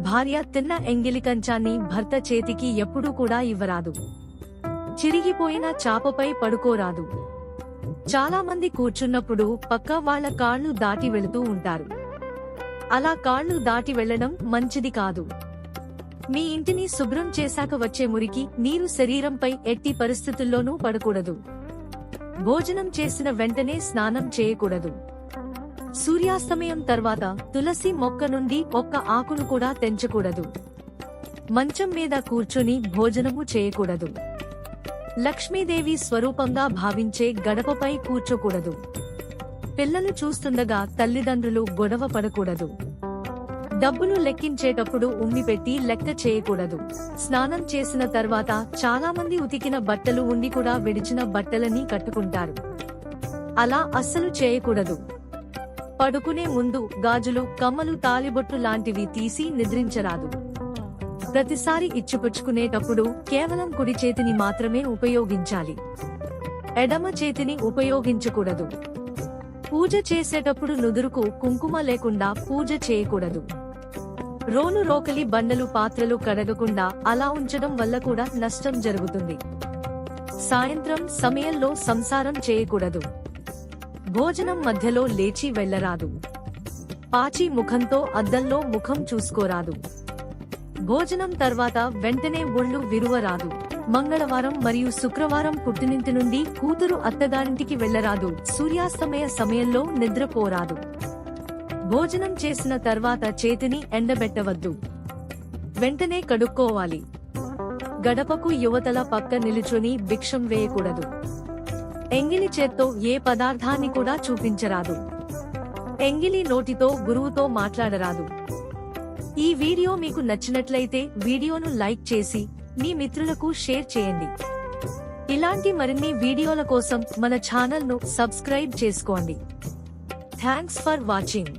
భార్య తిన్న ఎంగిలి కంచాన్ని భర్త చేతికి ఎప్పుడూ కూడా ఇవ్వరాదు. చిరిగిపోయిన చాపపై పడుకోరాదు. చాలా మంది కూర్చున్నప్పుడు పక్క వాళ్ల కాళ్లు దాటి వెళుతూ ఉంటారు. అలా కాళ్లు దాటి వెళ్లడం మంచిది కాదు. మీ ఇంటిని శుభ్రం చేశాక వచ్చే మురికి నీరు శరీరంపై ఎట్టి పరిస్థితుల్లోనూ పడకూడదు. భోజనం చేసిన వెంటనే స్నానం చేయకూడదు. సూర్యాస్తమయం తర్వాత తులసి మొక్క నుండి ఒక్క ఆకును కూడా తెంచకూడదు. మంచం మీద కూర్చొని భోజనము చేయకూడదు. లక్ష్మీదేవి స్వరూపంగా భావించే గడపపై కూర్చోకూడదు. పిల్లలు చూస్తుండగా తల్లిదండ్రులు గొడవ పడకూడదు. డబ్బులు లెక్కించేటప్పుడు ఉమ్మిపెట్టి లెక్క చేయకూడదు. స్నానం చేసిన తర్వాత చాలా మంది ఉతికిన బట్టలు ఉండి కూడా విడిచిన బట్టలని కట్టుకుంటారు. అలా అస్సలు చేయకూడదు. పడుకునే ముందు గాజులు, కమ్మలు, తాలిబొట్టు లాంటివి తీసి నిద్రించరాదు. ప్రతిసారి ఇచ్చిపుచ్చుకునేటప్పుడు కేవలం కుడి చేతిని మాత్రమే ఉపయోగించాలి. ఎడమ చేతిని ఉపయోగించకూడదు. పూజ చేసేటప్పుడు నుదురుకు కుంకుమ లేకుండా పూజ చేయకూడదు. రోలు రోకలి బండలు పాత్రలు కడగకుండా అలా ఉంచడం వల్ల కూడా నష్టం జరుగుతుంది. సాయంత్రం సమయంలో సంసారం చేయకూడదు. భోజనం మధ్యలో లేచి వెళ్లరాదు. పాచి ముఖంతో అద్దంలో ముఖం చూసుకోరాదు. భోజనం తర్వాత వెంటనే ఒళ్ళు విరువరాదు. మంగళవారం మరియు శుక్రవారం పుట్టినింటి నుండి కూతురు అత్తగారింటికి వెళ్లరాదు. సూర్యాస్తమయ సమయంలో నిద్రపోరాదు. భోజనం చేసిన తర్వాత చేతిని ఎండబెట్టవద్దు. వెంటనే కడుక్కోవాలి. గడపకు యువతల పక్క నిలుచొని భిక్షం వేయకూడదు. ఎంగిలి చేత్తో ఏ పదార్థాన్ని కూడా చూపించరాదు. ఎంగిలి నోటితో గురువుతో మాట్లాడరాదు. ఈ వీడియో మీకు నచ్చినట్లయితే వీడియోను లైక్ చేసి మీ మిత్రులకు షేర్ చేయండి. ఇలాంటి మరిన్ని వీడియోల కోసం మన ఛానల్ ను సబ్స్క్రైబ్ చేసుకోండి. Thanks for watching.